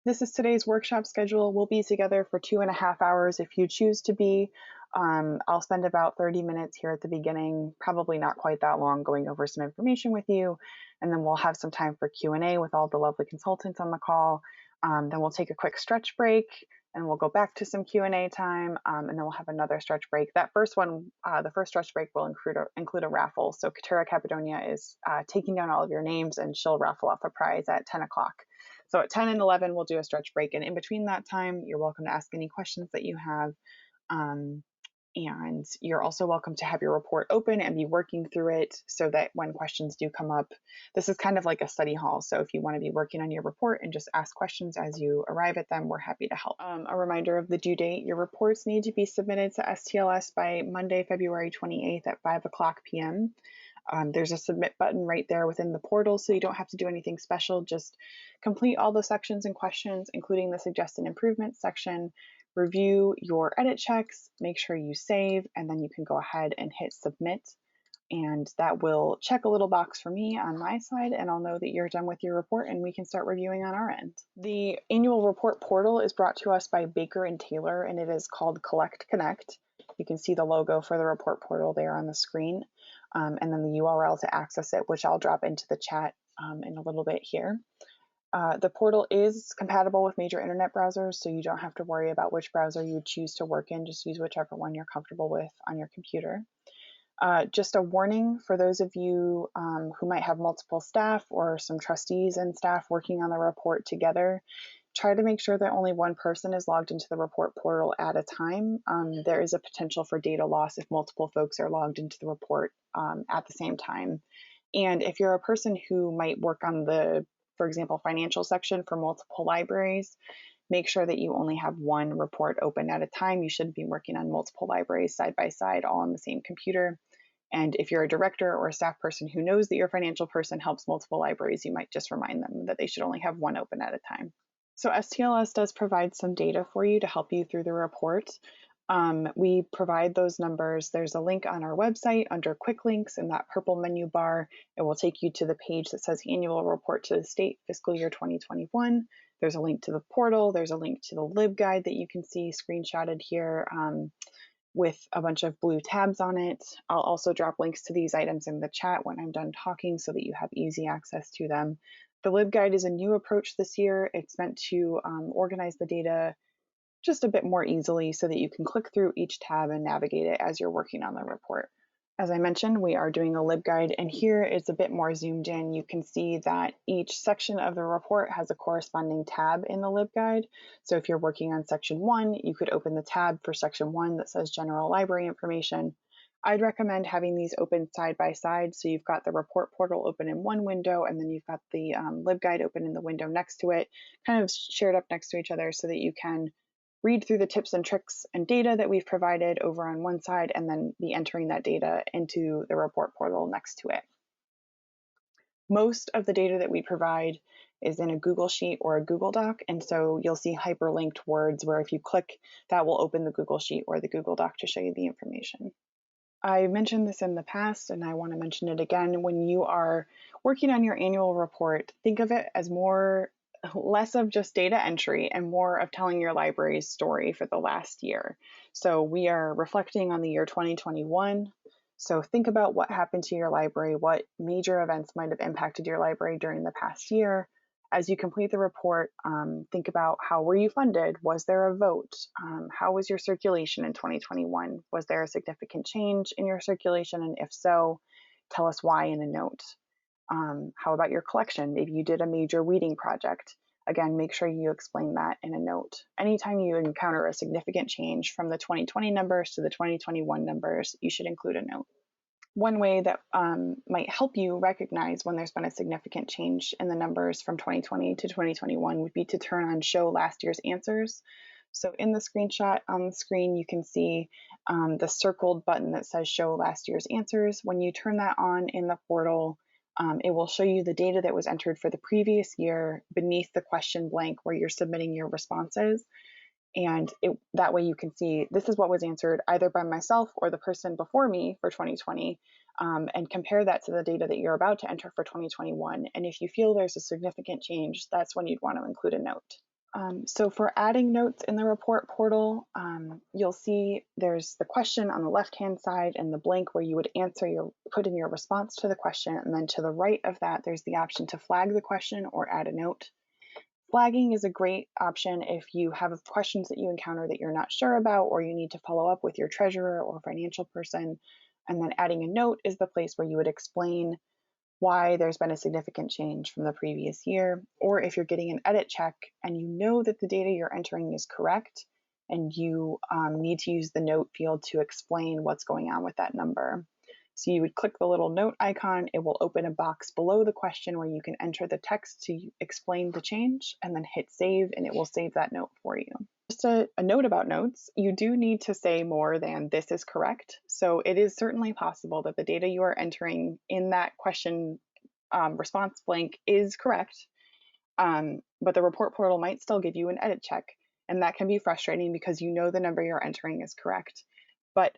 This is today's workshop schedule. We'll be together for 2.5 hours if you choose to be. I'll spend about 30 minutes here at the beginning, probably not quite that long, going over some information with you, and then we'll have some time for Q&A with all the lovely consultants on the call. Then we'll take a quick stretch break, and we'll go back to some Q&A time, and then we'll have another stretch break. That first one, the first stretch break will include a raffle. So Katura Capadonia is taking down all of your names, and she'll raffle off a prize at 10 o'clock. So at 10 and 11, we'll do a stretch break. And in between that time, you're welcome to ask any questions that you have. And you're also welcome to have your report open and be working through it so that when questions do come up, this is kind of like a study hall. So if you want to be working on your report and just ask questions as you arrive at them, we're happy to help. A reminder of the due date: your reports need to be submitted to STLS by Monday, February 28th at 5 o'clock p.m. There's a submit button right there within the portal, so you don't have to do anything special. Just complete all the sections and questions, including the suggested improvements section, review your edit checks, make sure you save, and then you can go ahead and hit submit. And that will check a little box for me on my side, and I'll know that you're done with your report and we can start reviewing on our end. The annual report portal is brought to us by Baker & Taylor, and it is called Collect Connect. You can see the logo for the report portal there on the screen, and then the URL to access it, which I'll drop into the chat in a little bit here. The portal is compatible with major internet browsers, so you don't have to worry about which browser you choose to work in. Just use whichever one you're comfortable with on your computer. Just a warning for those of you who might have multiple staff or some trustees and staff working on the report together, try to make sure that only one person is logged into the report portal at a time. There is a potential for data loss if multiple folks are logged into the report at the same time. And if you're a person who might work on the, for example, financial section for multiple libraries, make sure that you only have one report open at a time. You shouldn't be working on multiple libraries side by side, all on the same computer. And if you're a director or a staff person who knows that your financial person helps multiple libraries, you might just remind them that they should only have one open at a time. So STLS does provide some data for you to help you through the report. We provide those numbers. There's a link on our website under quick links in that purple menu bar. It will take you to the page that says annual report to the state fiscal year 2021. There's a link to the portal. There's a link to the LibGuide that you can see screenshotted here with a bunch of blue tabs on it. I'll also drop links to these items in the chat when I'm done talking so that you have easy access to them. The LibGuide is a new approach this year. It's meant to organize the data just a bit more easily so that you can click through each tab and navigate it as you're working on the report. As I mentioned, we are doing a LibGuide, and here it's a bit more zoomed in. You can see that each section of the report has a corresponding tab in the LibGuide. So if you're working on section 1, you could open the tab for section 1 that says general library information. I'd recommend having these open side by side, so you've got the report portal open in one window, and then you've got the LibGuide open in the window next to it, kind of shared up next to each other so that you can read through the tips and tricks and data that we've provided over on one side, and then be entering that data into the report portal next to it. Most of the data that we provide is in a Google Sheet or a Google Doc, and so you'll see hyperlinked words where if you click, that will open the Google Sheet or the Google Doc to show you the information. I mentioned this in the past, and I want to mention it again. When you are working on your annual report, think of it as less of just data entry and more of telling your library's story for the last year. So we are reflecting on the year 2021. So think about what happened to your library, what major events might have impacted your library during the past year. As you complete the report, think about how were you funded? Was there a vote? How was your circulation in 2021? Was there a significant change in your circulation? And if so, tell us why in a note. How about your collection? Maybe you did a major weeding project. Again, make sure you explain that in a note. Anytime you encounter a significant change from the 2020 numbers to the 2021 numbers, you should include a note. One way that might help you recognize when there's been a significant change in the numbers from 2020 to 2021 would be to turn on Show Last Year's Answers. So in the screenshot on the screen, you can see the circled button that says Show Last Year's Answers. When you turn that on in the portal, it will show you the data that was entered for the previous year beneath the question blank where you're submitting your responses. And that way you can see this is what was answered either by myself or the person before me for 2020, and compare that to the data that you're about to enter for 2021. And if you feel there's a significant change, that's when you'd want to include a note. So for adding notes in the report portal, you'll see there's the question on the left-hand side and the blank where you would put in your response to the question, and then to the right of that, there's the option to flag the question or add a note. Flagging is a great option if you have questions that you encounter that you're not sure about, or you need to follow up with your treasurer or financial person. And then adding a note is the place where you would explain why there's been a significant change from the previous year, or if you're getting an edit check and you know that the data you're entering is correct and you need to use the note field to explain what's going on with that number. So you would click the little note icon, it will open a box below the question where you can enter the text to explain the change, and then hit save and it will save that note for you. Just a note about notes, you do need to say more than "this is correct." So it is certainly possible that the data you are entering in that question response blank is correct, but the report portal might still give you an edit check, and that can be frustrating because you know the number you're entering is correct. But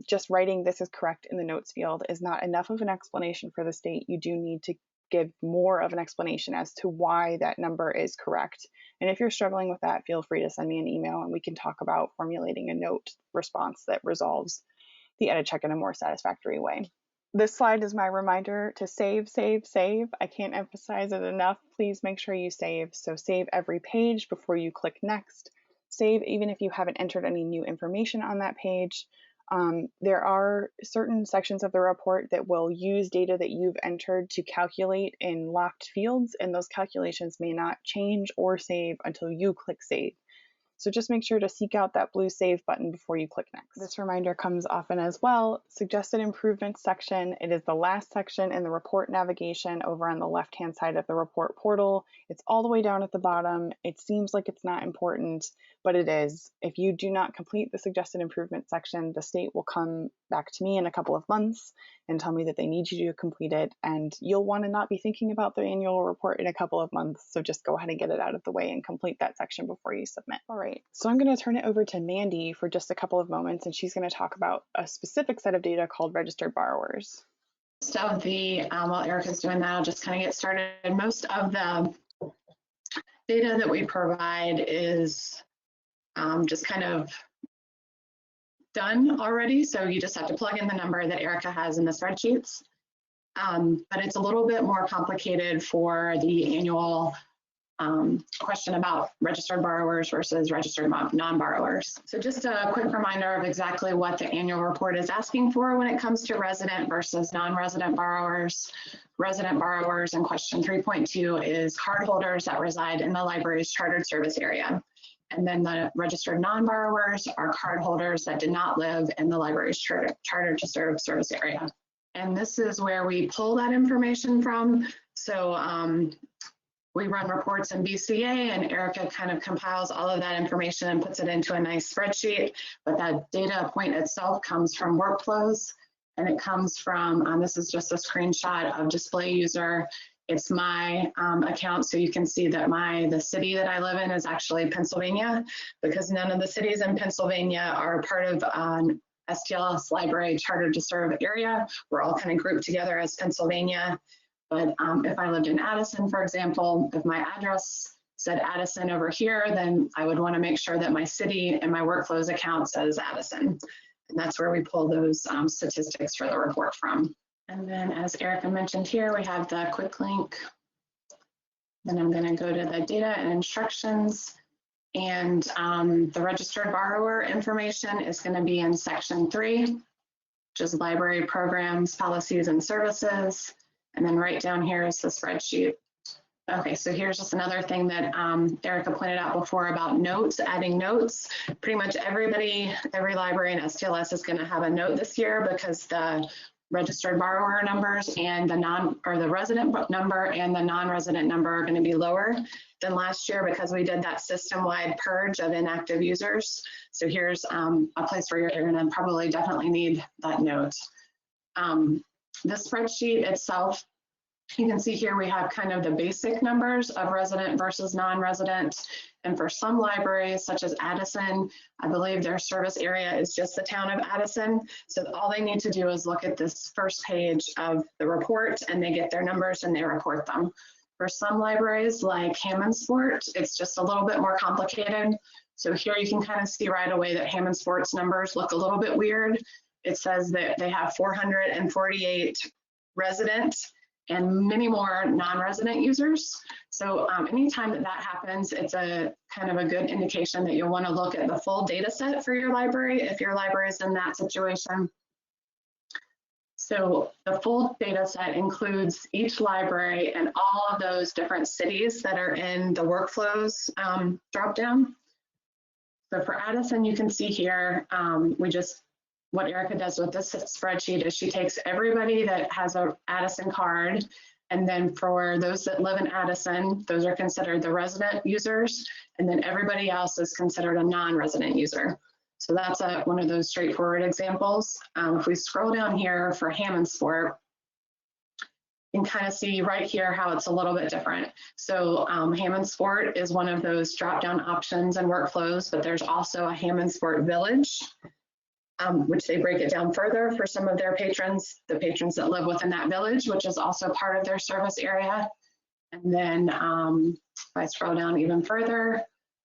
just writing "this is correct" in the notes field is not enough of an explanation for the state. You do need to give more of an explanation as to why that number is correct. And if you're struggling with that, feel free to send me an email and we can talk about formulating a note response that resolves the edit check in a more satisfactory way. This slide is my reminder to save, save, save. I can't emphasize it enough. Please make sure you save. So save every page before you click next. Save even if you haven't entered any new information on that page. There are certain sections of the report that will use data that you've entered to calculate in locked fields, and those calculations may not change or save until you click save. So just make sure to seek out that blue save button before you click next. This reminder comes often as well. Suggested improvements section. It is the last section in the report navigation over on the left-hand side of the report portal. It's all the way down at the bottom. It seems like it's not important, but it is. If you do not complete the suggested improvement section, the state will come back to me in a couple of months and tell me that they need you to complete it, and you'll want to not be thinking about the annual report in a couple of months, so just go ahead and get it out of the way and complete that section before you submit. All right, so I'm going to turn it over to Mandy for just a couple of moments, and she's going to talk about a specific set of data called registered borrowers. While Erika's doing that, I'll just kind of get started. Most of the data that we provide is just kind of done already. So you just have to plug in the number that Erika has in the spreadsheets. But it's a little bit more complicated for the annual question about registered borrowers versus registered non-borrowers. So just a quick reminder of exactly what the annual report is asking for when it comes to resident versus non-resident borrowers. Resident borrowers in question 3.2 is cardholders that reside in the library's chartered service area. And then the registered non-borrowers are cardholders that did not live in the library's chartered to serve service area. And this is where we pull that information from. So we run reports in BCA, and Erika kind of compiles all of that information and puts it into a nice spreadsheet. But that data point itself comes from workflows, and it comes from, this is just a screenshot of display user. It's my account, so you can see that the city that I live in is actually Pennsylvania, because none of the cities in Pennsylvania are part of STLS library chartered to serve area. We're all kind of grouped together as Pennsylvania. But if I lived in Addison, for example, if my address said Addison over here, then I would want to make sure that my city and my workflows account says Addison. And that's where we pull those statistics for the report from. And then, as Erika mentioned here, we have the quick link. Then I'm going to go to the data and instructions. And the registered borrower information is going to be in section 3, which is library programs, policies, and services. And then right down here is the spreadsheet. Okay, so here's just another thing that Erika pointed out before about notes, adding notes. Pretty much every library in STLS is going to have a note this year, because the registered borrower numbers and the resident number and the non-resident number are going to be lower than last year, because we did that system-wide purge of inactive users. So here's a place where you're going to probably definitely need that note. The spreadsheet itself, you can see here we have kind of the basic numbers of resident versus non-resident. And for some libraries, such as Addison, I believe their service area is just the town of Addison. So all they need to do is look at this first page of the report, and they get their numbers and they report them. For some libraries like Hammondsport, it's just a little bit more complicated. So here you can kind of see right away that Hammondsport's numbers look a little bit weird. It says that they have 448 resident and many more non-resident users. So anytime that happens, it's a kind of a good indication that you'll want to look at the full data set for your library if your library is in that situation. So the full data set includes each library and all of those different cities that are in the workflows dropdown. So for Addison, you can see here, what Erika does with this spreadsheet is she takes everybody that has a Addison card, and then for those that live in Addison, those are considered the resident users, and then everybody else is considered a non-resident user. So that's one of those straightforward examples. If we scroll down here for Hammondsport, you can kind of see right here how it's a little bit different. So Hammondsport is one of those drop-down options and workflows, but there's also a Hammondsport Village, which they break it down further for some of their patrons, the patrons that live within that village, which is also part of their service area. And then if I scroll down even further,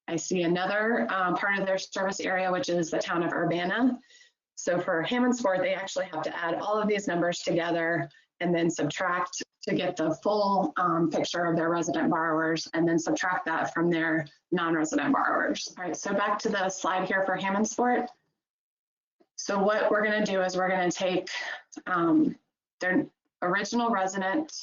I see another part of their service area, which is the town of Urbana. So for Hammondsport, they actually have to add all of these numbers together and then subtract to get the full picture of their resident borrowers, and then subtract that from their non-resident borrowers. All right, so back to the slide here for Hammondsport. So what we're going to do is we're going to take their original resident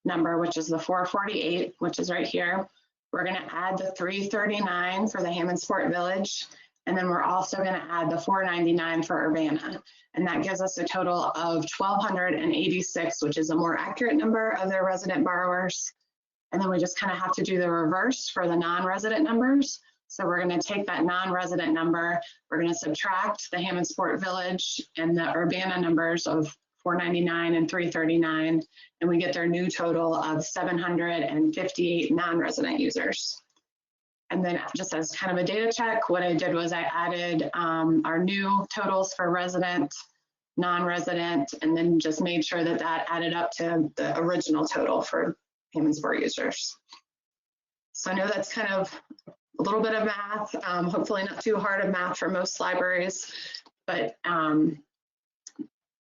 number, which is the 448, which is right here. We're going to add the 339 for the Hammondsport Village, and then we're also going to add the 499 for Urbana. And that gives us a total of 1,286, which is a more accurate number of their resident borrowers. And then we just kind of have to do the reverse for the non-resident numbers. So we're going to take that non-resident number, we're going to subtract the Hammondsport Village and the Urbana numbers of 499 and 339, and we get their new total of 758 non-resident users. And then just as kind of a data check, what I did was I added our new totals for resident, non-resident, and then just made sure that that added up to the original total for Hammondsport users. So I know that's kind of a little bit of math, hopefully not too hard of math for most libraries, but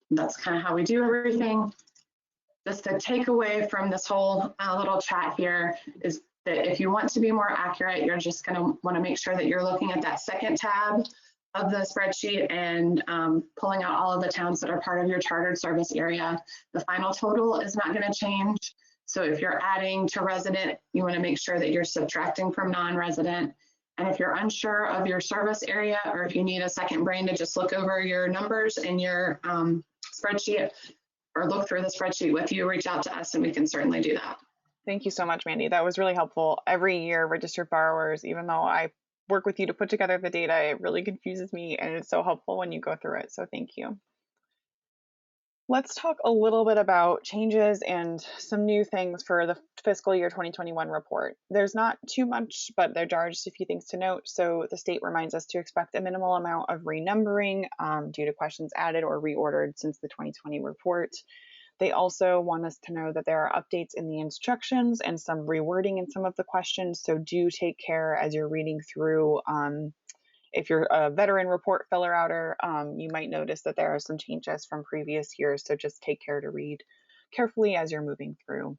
that's kind of how we do everything. Just the takeaway from this whole little chat here is that if you want to be more accurate, you're just going to want to make sure that you're looking at that second tab of the spreadsheet and pulling out all of the towns that are part of your chartered service area. The final total is not going to change. So if you're adding to resident, you want to make sure that you're subtracting from non-resident. And if you're unsure of your service area, or if you need a second brain to just look over your numbers in your spreadsheet or look through the spreadsheet with you, reach out to us and we can certainly do that. Thank you so much, Mandy. That was really helpful. Every year, registered borrowers, even though I work with you to put together the data, it really confuses me, and it's so helpful when you go through it. So thank you. Let's talk a little bit about changes and some new things for the fiscal year 2021 report. There's not too much, but there are just a few things to note. So the state reminds us to expect a minimal amount of renumbering due to questions added or reordered since the 2020 report. They also want us to know that there are updates in the instructions and some rewording in some of the questions. So do take care as you're reading through. If you're a veteran report filler-outer, you might notice that there are some changes from previous years. So just take care to read carefully as you're moving through.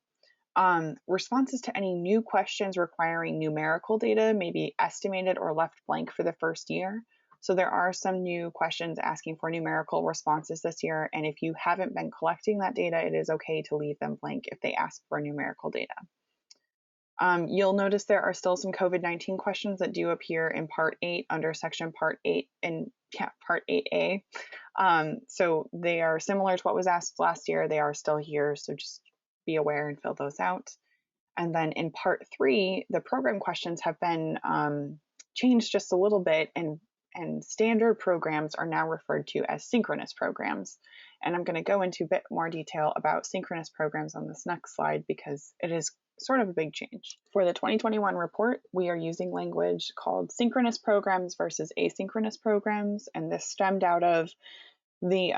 Responses to any new questions requiring numerical data may be estimated or left blank for the first year. So there are some new questions asking for numerical responses this year, and if you haven't been collecting that data, it is okay to leave them blank if they ask for numerical data. You'll notice there are still some COVID-19 questions that do appear in Part 8 under Section Part 8 and Part 8A. So they are similar to what was asked last year. They are still here, so just be aware and fill those out. And then in Part 3, the program questions have been changed just a little bit, and standard programs are now referred to as synchronous programs. And I'm going to go into a bit more detail about synchronous programs on this next slide because it is sort of a big change. For the 2021 report, we are using language called synchronous programs versus asynchronous programs, and this stemmed out of the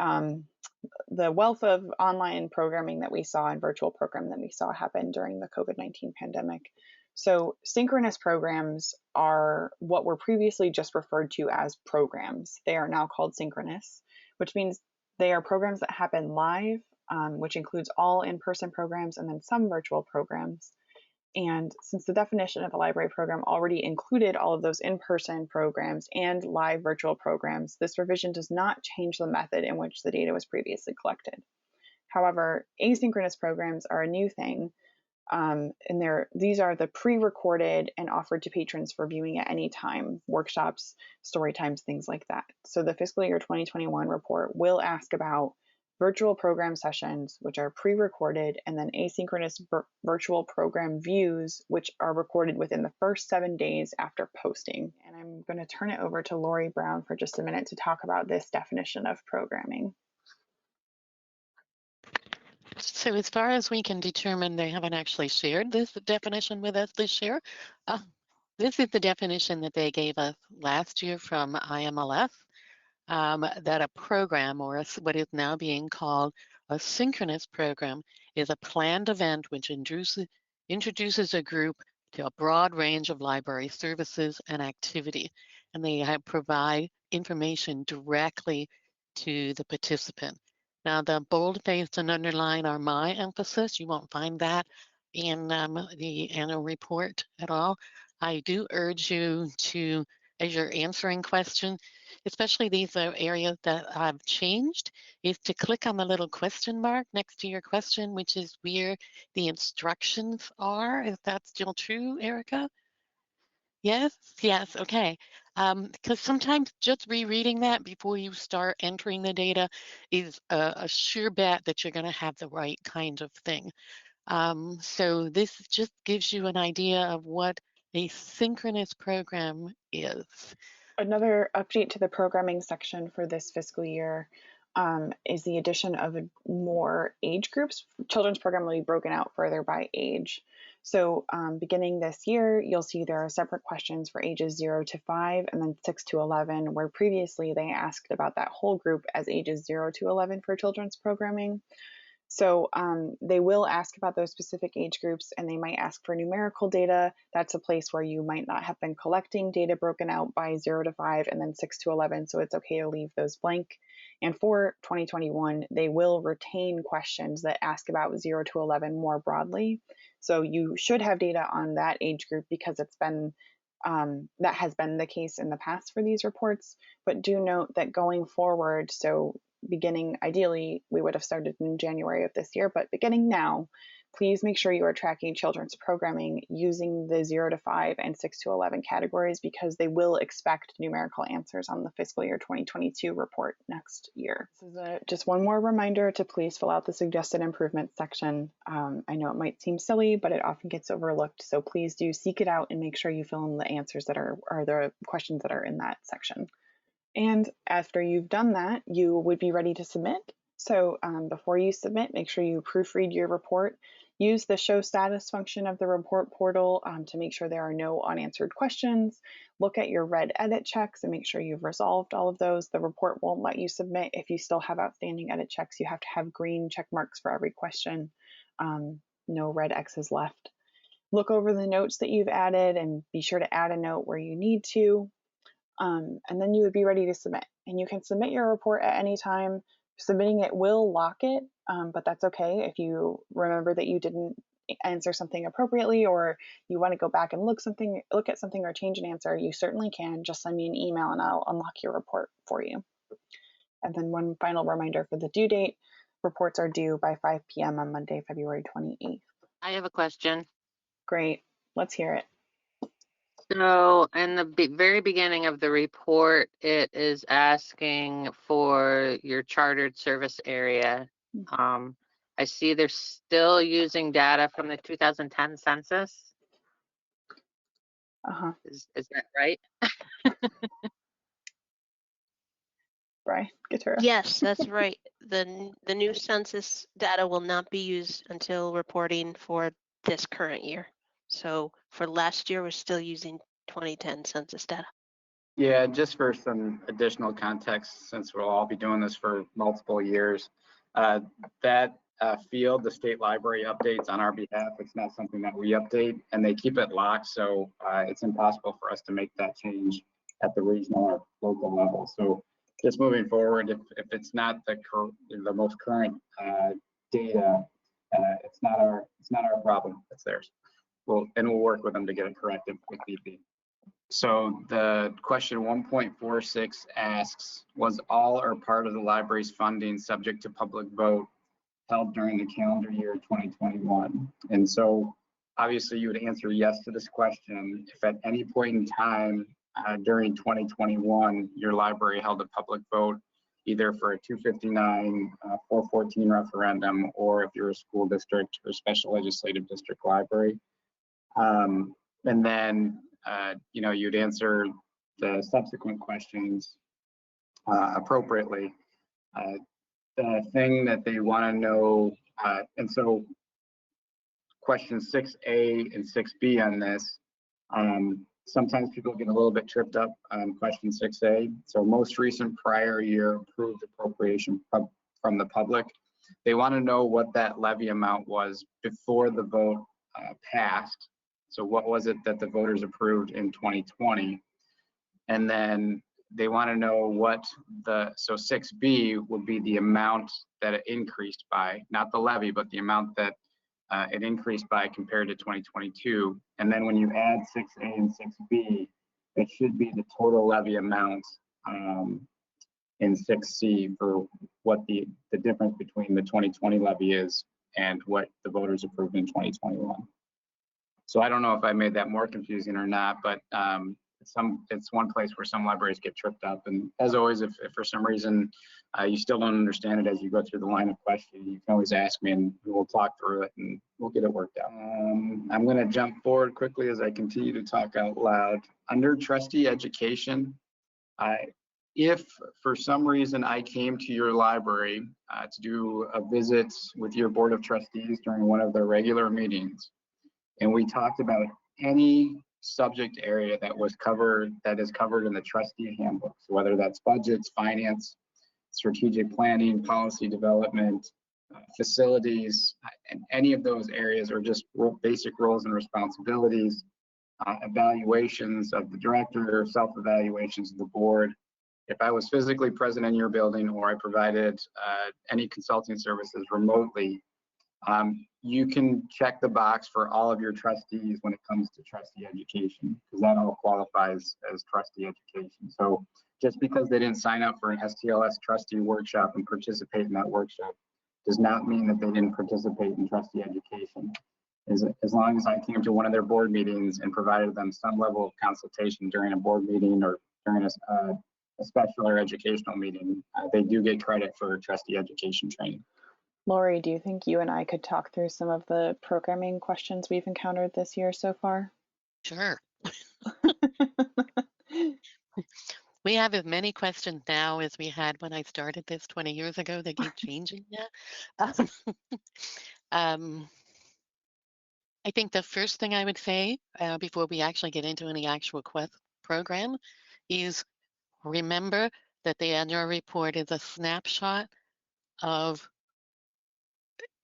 the wealth of online programming that we saw and virtual programming that we saw happen during the COVID-19 pandemic. So synchronous programs are what were previously just referred to as programs. They are now called synchronous, which means they are programs that happen live, which includes all in-person programs and then some virtual programs. And since the definition of a library program already included all of those in-person programs and live virtual programs, this revision does not change the method in which the data was previously collected. However, asynchronous programs are a new thing, and these are the pre-recorded and offered to patrons for viewing at any time, workshops, story times, things like that. So the fiscal year 2021 report will ask about virtual program sessions, which are pre-recorded, and then asynchronous virtual program views, which are recorded within the first 7 days after posting. And I'm going to turn it over to Lori Brown for just a minute to talk about this definition of programming. So as far as we can determine, they haven't actually shared this definition with us this year. This is the definition that they gave us last year from IMLS. That a program, or what is now being called a synchronous program, is a planned event which introduces a group to a broad range of library services and activity, and they provide information directly to the participant. Now, the bold-faced and underline are my emphasis. You won't find that in the annual report at all. I do urge you to, as you're answering questions, especially these are areas that I've changed, is to click on the little question mark next to your question, which is where the instructions are. Is that still true, Erika? Yes, yes, okay. Because sometimes just rereading that before you start entering the data is a sure bet that you're going to have the right kind of thing. So this just gives you an idea of what a synchronous program is. Another update to the programming section for this fiscal year is the addition of more age groups. Children's program will be broken out further by age. So beginning this year, you'll see there are separate questions for ages 0 to 5 and then 6 to 11, where previously they asked about that whole group as ages 0 to 11 for children's programming. So they will ask about those specific age groups, and they might ask for numerical data. That's a place where you might not have been collecting data broken out by 0 to 5 and then 6 to 11, so it's okay to leave those blank. And for 2021, they will retain questions that ask about 0 to 11 more broadly. So you should have data on that age group because it's been that has been the case in the past for these reports. But do note that going forward, so beginning, ideally, we would have started in January of this year, but beginning now, please make sure you are tracking children's programming using the 0 to 5 and 6 to 11 categories, because they will expect numerical answers on the fiscal year 2022 report next year. This is just one more reminder to please fill out the suggested improvements section. I know it might seem silly, but it often gets overlooked, so please do seek it out and make sure you fill in the answers that are the questions that are in that section. And after you've done that, you would be ready to submit. So before you submit, make sure you proofread your report. Use the show status function of the report portal to make sure there are no unanswered questions. Look at your red edit checks and make sure you've resolved all of those. The report won't let you submit if you still have outstanding edit checks. You have to have green check marks for every question, no red X's left. Look over the notes that you've added and be sure to add a note where you need to. And then you would be ready to submit. And you can submit your report at any time. Submitting it will lock it, but that's okay. If you remember that you didn't answer something appropriately, or you want to go back and look at something or change an answer, you certainly can. Just send me an email and I'll unlock your report for you. And then one final reminder for the due date: reports are due by 5 p.m. on Monday, February 28th. I have a question. Great, let's hear it. So in the very beginning of the report, it is asking for your chartered service area. I see they're still using data from the 2010 census. Is that right? Brian, Guitarra. Yes, that's right. The new census data will not be used until reporting for this current year. So for last year, we're still using 2010 census data. Yeah, just for some additional context, since we'll all be doing this for multiple years, That field, the state library updates on our behalf. It's not something that we update, and they keep it locked, so it's impossible for us to make that change at the regional or local level. So just moving forward, if it's not the most current data, it's not our problem. It's theirs. We'll work with them to get it corrected if need be. So the question 1.46 asks, was all or part of the library's funding subject to public vote held during the calendar year 2021? And so obviously you would answer yes to this question if at any point in time during 2021 your library held a public vote either for a 259 414 referendum, or if you're a school district or special legislative district library. And then you'd answer the subsequent questions appropriately. The thing that they want to know, and so questions 6A and 6B on this, sometimes people get a little bit tripped up on question 6A. So most recent prior year approved appropriation from the public. They want to know what that levy amount was before the vote passed. So what was it that the voters approved in 2020? And then they want to know what so 6B would be the amount that it increased by, not the levy, but the amount that it increased by compared to 2022. And then when you add 6A and 6B, it should be the total levy amount in 6C for what the difference between the 2020 levy is and what the voters approved in 2021. So I don't know if I made that more confusing or not, but it's one place where some libraries get tripped up. And as always, if for some reason you still don't understand it as you go through the line of questioning, you can always ask me and we'll talk through it and we'll get it worked out. I'm going to jump forward quickly as I continue to talk out loud. Under trustee education, if for some reason I came to your library to do a visit with your board of trustees during one of their regular meetings, and we talked about any subject area that is covered in the trustee handbook, so whether that's budgets, finance, strategic planning, policy development, facilities, and any of those areas, or just basic roles and responsibilities, evaluations of the director, self-evaluations of the board. If I was physically present in your building or I provided any consulting services remotely, you can check the box for all of your trustees when it comes to trustee education, because that all qualifies as trustee education. So just because they didn't sign up for an STLS trustee workshop and participate in that workshop does not mean that they didn't participate in trustee education. As long as I came to one of their board meetings and provided them some level of consultation during a board meeting or during a special or educational meeting, they do get credit for trustee education training. Lori, do you think you and I could talk through some of the programming questions we've encountered this year so far? Sure. We have as many questions now as we had when I started this 20 years ago. They keep changing now. I think the first thing I would say before we actually get into any actual program is remember that the annual report is a snapshot of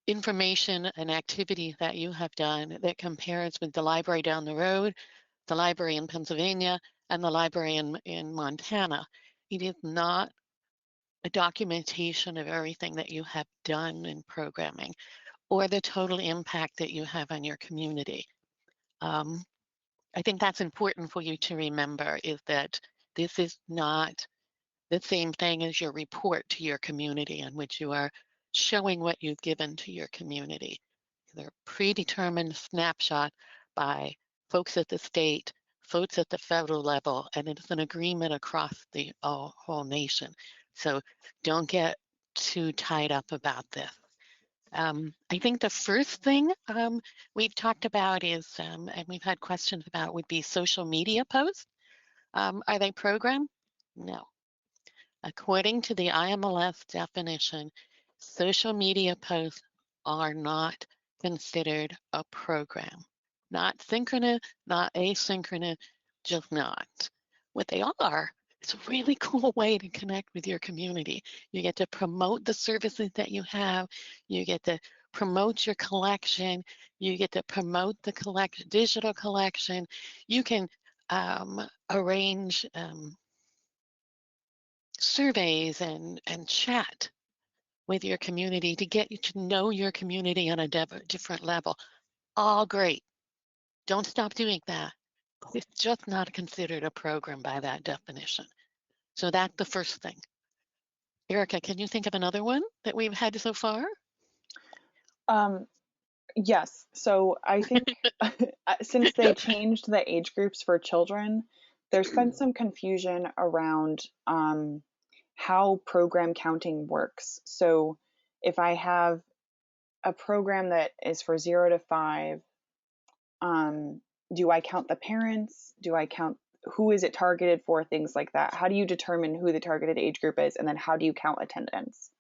information and activity that you have done that compares with the library down the road, the library in Pennsylvania, and the library in Montana. It is not a documentation of everything that you have done in programming or the total impact that you have on your community. I think that's important for you to remember, is that this is not the same thing as your report to your community in which you are showing what you've given to your community. They're predetermined snapshot by folks at the state, folks at the federal level, and it's an agreement across the whole nation. So don't get too tied up about this. I think the first thing we've talked about is, and we've had questions about, would be social media posts. Are they programmed? No. According to the IMLS definition, social media posts are not considered a program. Not synchronous, not asynchronous, just not. What they are It's a really cool way to connect with your community. You get to promote the services that you have. You get to promote your collection. You get to promote the digital collection. You can arrange surveys and chat with your community to get you to know your community on a different level. All great. Don't stop doing that. It's just not considered a program by that definition. So that's the first thing. Erika, can you think of another one that we've had so far? Yes. So I think since they changed the age groups for children, there's been some confusion around how program counting works. So if I have a program that is for 0 to 5, do I count the parents? Do I count who is it targeted for? Things like that. How do you determine who the targeted age group is? And then how do you count attendance?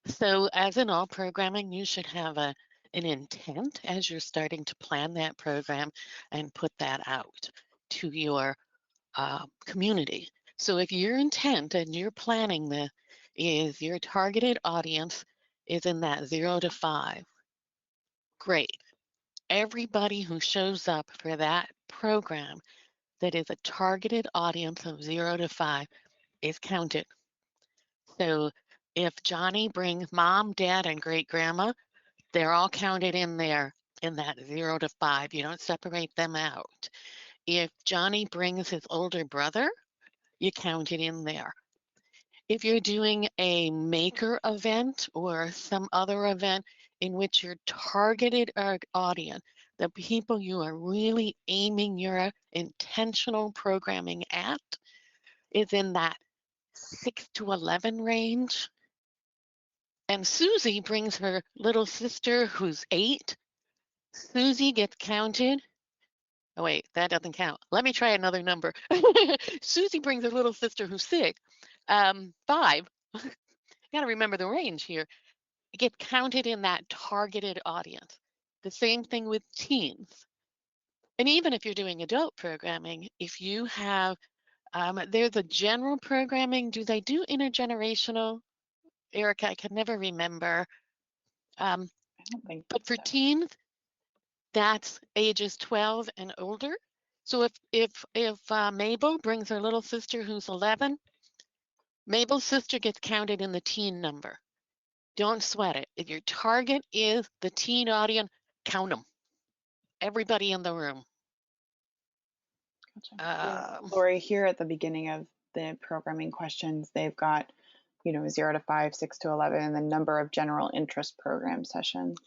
So as in all programming, you should have an intent as you're starting to plan that program and put that out to your community. So if your intent and your planning is your targeted audience is in that 0 to 5, great. Everybody who shows up for that program that is a targeted audience of 0 to 5 is counted. So if Johnny brings mom, dad, and great grandma, they're all counted in there in that 0 to 5. You don't separate them out. If Johnny brings his older brother, you count it in there. If you're doing a maker event or some other event in which your targeted audience, the people you are really aiming your intentional programming at, is in that 6 to 11 range, and Susie brings her little sister who's 8, Susie gets counted. Oh, wait, that doesn't count. Let me try another number. Susie brings her little sister who's 6, 5. You got to remember the range here. Get counted in that targeted audience. The same thing with teens. And even if you're doing adult programming, if you have, there's a general programming. Do they do intergenerational? Erika, I can never remember. I don't think. But for teens, that's ages 12 and older. So if Mabel brings her little sister who's 11, Mabel's sister gets counted in the teen number. Don't sweat it. If your target is the teen audience, count them. Everybody in the room. Gotcha. Lori, here at the beginning of the programming questions, they've got, 0 to 5, 6 to 11, and the number of general interest program sessions.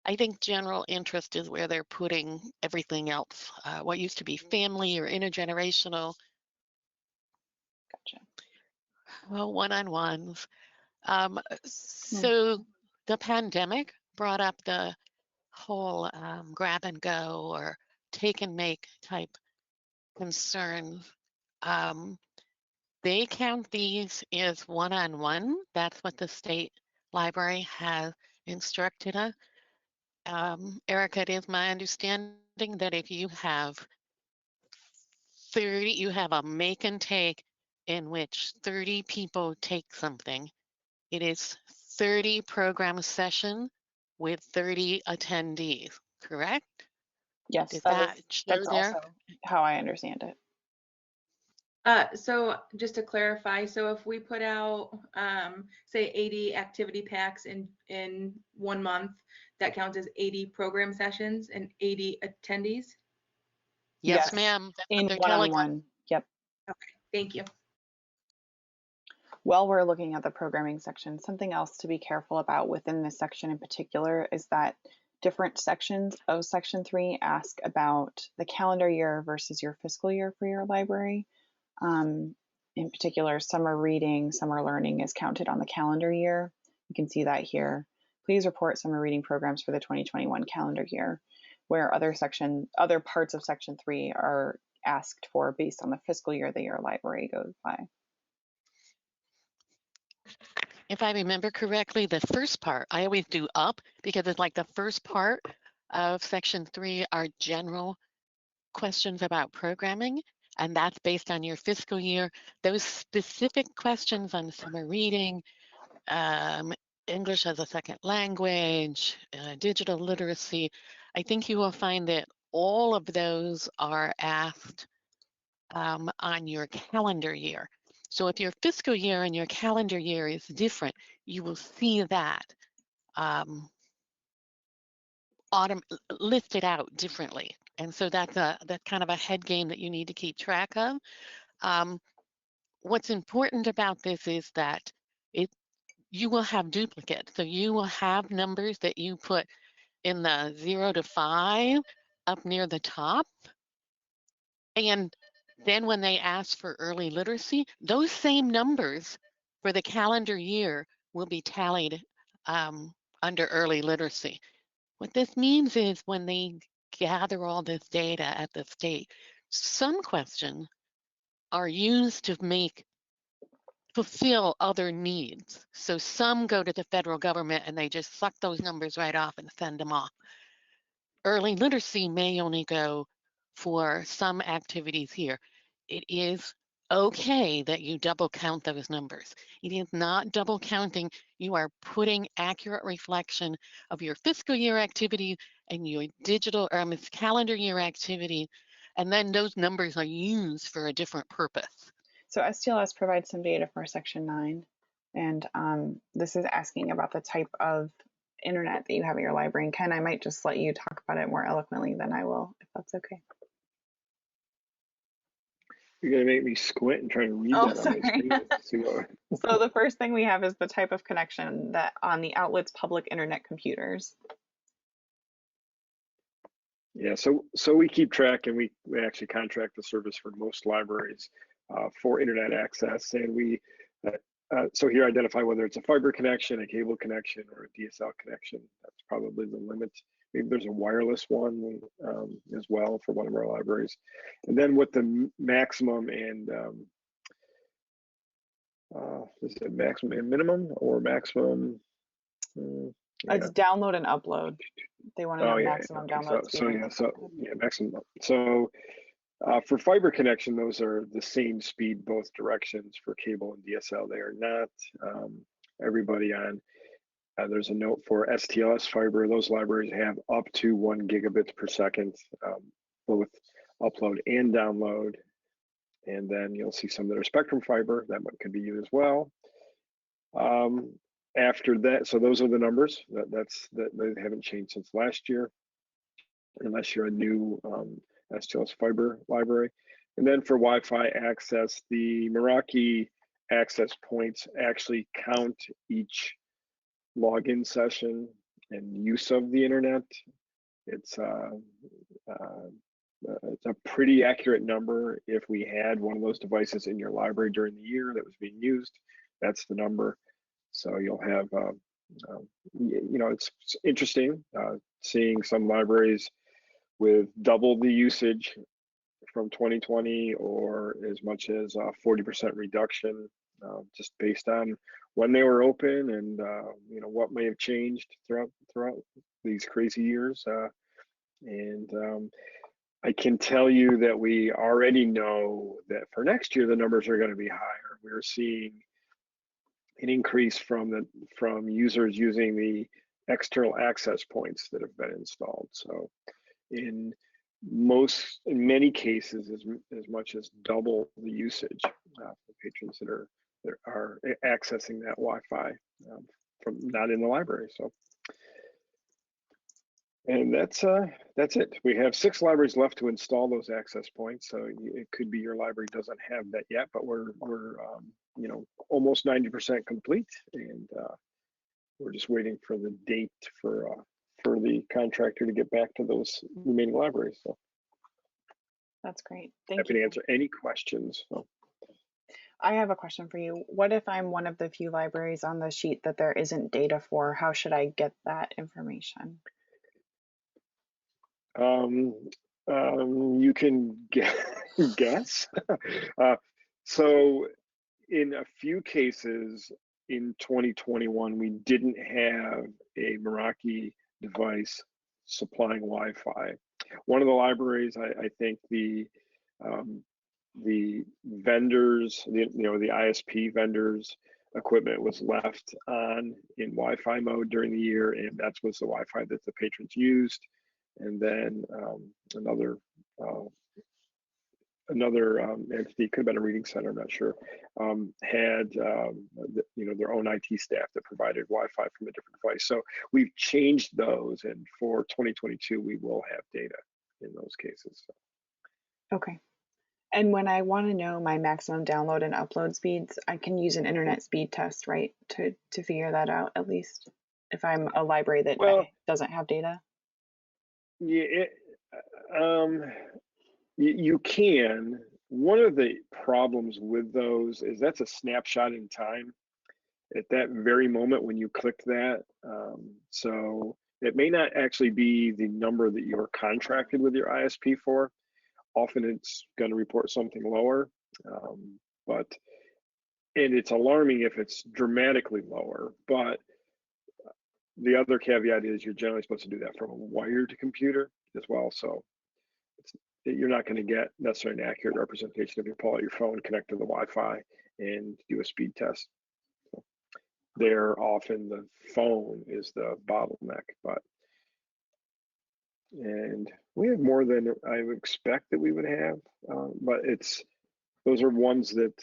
I think general interest is where they're putting everything else. What used to be family or intergenerational. Gotcha. Well, one-on-ones. So the pandemic brought up the whole grab and go or take and make type concerns. They count these as one-on-one. That's what the state library has instructed us. Erika, it is my understanding that if you have 30, you have a make and take in which 30 people take something. It is 30 program session with 30 attendees, correct? Yes, Did that's there? also how I understand it. So just to clarify, so if we put out, say 80 activity packs in 1 month, that counts as 80 program sessions and 80 attendees? Yes, ma'am. In one-on-one. Yep. Okay, thank you. While we're looking at the programming section, something else to be careful about within this section in particular is that different sections of Section 3 ask about the calendar year versus your fiscal year for your library. In particular, summer reading, summer learning is counted on the calendar year. You can see that here. Please report summer reading programs for the 2021 calendar year, where other parts of Section 3 are asked for based on the fiscal year that your library goes by. If I remember correctly, the first part, I always do up because it's like the first part of Section 3 are general questions about programming. and that's based on your fiscal year. Those specific questions on summer reading, English as a second language, digital literacy, I think you will find that all of those are asked on your calendar year. So if your fiscal year and your calendar year is different, you will see that listed out differently. And so that's kind of a head game that you need to keep track of. What's important about this is that you will have duplicates. So you will have numbers that you put in the 0 to 5 up near the top. And then when they ask for early literacy, those same numbers for the calendar year will be tallied under early literacy. What this means is when they gather all this data at the state, some questions are used to fulfill other needs. So some go to the federal government and they just suck those numbers right off and send them off. Early literacy may only go for some activities here. It is okay that you double count those numbers. It is not double counting. You are putting accurate reflection of your fiscal year activity and your digital calendar year activity, and then those numbers are used for a different purpose. So STLS provides some data for Section 9, and this is asking about the type of internet that you have at your library. And Ken, I might just let you talk about it more eloquently than I will, if that's okay. You're gonna make me squint and try to read that on my screen. So the first thing we have is the type of connection that on the outlet's public internet computers. Yeah, so we keep track, and we actually contract the service for most libraries for internet access, and we so here identify whether it's a fiber connection, a cable connection, or a DSL connection. That's probably the limit. Maybe there's a wireless one as well for one of our libraries. And then what the maximum and is it maximum and minimum or maximum? It's download and upload. They want to know maximum download speed. Maximum. So for fiber connection, those are the same speed both directions. For cable and DSL, they are not. Everybody on there's a note for STLS fiber. Those libraries have up to 1 gigabits per second, both upload and download. And then you'll see some that are Spectrum fiber that could be used as well. After that, so those are the numbers that they haven't changed since last year, unless you're a new STLS fiber library. And then for Wi-Fi access, the Meraki access points actually count each login session and use of the internet. It's a pretty accurate number. If we had one of those devices in your library during the year that was being used, that's the number. So you'll have, it's interesting seeing some libraries with double the usage from 2020 or as much as 40% reduction, just based on when they were open and what may have changed throughout these crazy years. I can tell you that we already know that for next year the numbers are going to be higher. We're seeing an increase from users using the external access points that have been installed. So in many cases, as much as double the usage for patrons that are accessing that Wi-Fi from not in the library. So, and that's it. We have 6 libraries left to install those access points. So it could be your library doesn't have that yet, but we're almost 90% complete, and we're just waiting for the date for the contractor to get back to those remaining libraries. So that's great. Thank you. Happy to answer any questions. So. I have a question for you. What if I'm one of the few libraries on the sheet that there isn't data for? How should I get that information? You can guess. So in a few cases in 2021, we didn't have a Meraki device supplying Wi-Fi. One of the libraries, I think the the vendors, the ISP vendors equipment was left on in Wi-Fi mode during the year, and that was the Wi-Fi that the patrons used. And then another entity, could have been a reading center, I'm not sure, had their own IT staff that provided Wi-Fi from a different device. So we've changed those, and for 2022 we will have data in those cases. Okay. And when I want to know my maximum download and upload speeds, I can use an internet speed test, right, to figure that out, at least if I'm a library that doesn't have data? Yeah, you can. One of the problems with those is that's a snapshot in time at that very moment when you click that. So it may not actually be the number that you're contracted with your ISP for. Often it's going to report something lower, and it's alarming if it's dramatically lower. But the other caveat is you're generally supposed to do that from a wired computer as well. So you're not going to get necessarily an accurate representation if you pull out your phone, connect to the Wi-Fi, and do a speed test. So there, often the phone is the bottleneck, and we have more than I would expect that we would have, but those are ones that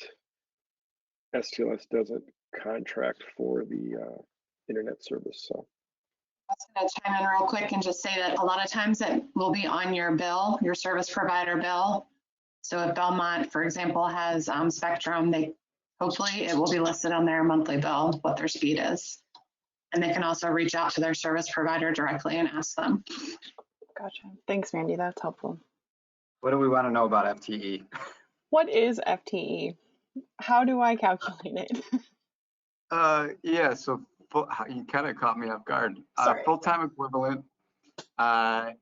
STLS doesn't contract for the internet service. So I was going to chime in real quick and just say that a lot of times it will be on your bill, your service provider bill. So if Belmont, for example, has Spectrum, hopefully it will be listed on their monthly bill what their speed is. And they can also reach out to their service provider directly and ask them. Gotcha. Thanks, Mandy. That's helpful. What do we want to know about FTE? What is FTE? How do I calculate it? Yeah, so you kind of caught me off guard. Full-time equivalent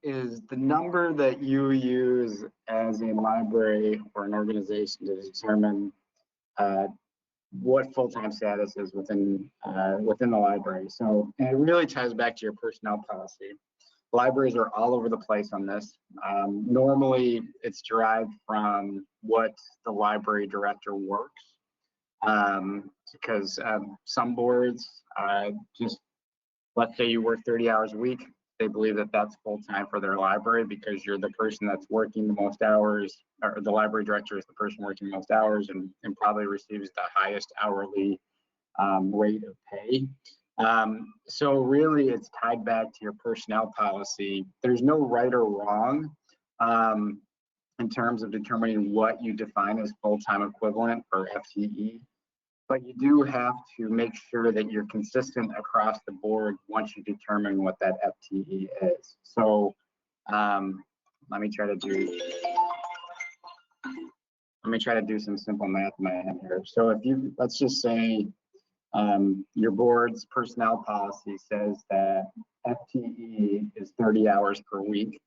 is the number that you use as a library or an organization to determine what full-time status is within the library. So, and it really ties back to your personnel policy. Libraries are all over the place on this. Normally, it's derived from what the library director works, because some boards just, let's say you work 30 hours a week, they believe that that's full-time for their library because you're the person that's working the most hours, or the library director is the person working the most hours and probably receives the highest hourly rate of pay. So really it's tied back to your personnel policy. There's no right or wrong in terms of determining what you define as full-time equivalent or FTE, but you do have to make sure that you're consistent across the board once you determine what that FTE is. So let me try to do some simple math in my head here. So if you, let's just say your board's personnel policy says that FTE is 30 hours per week,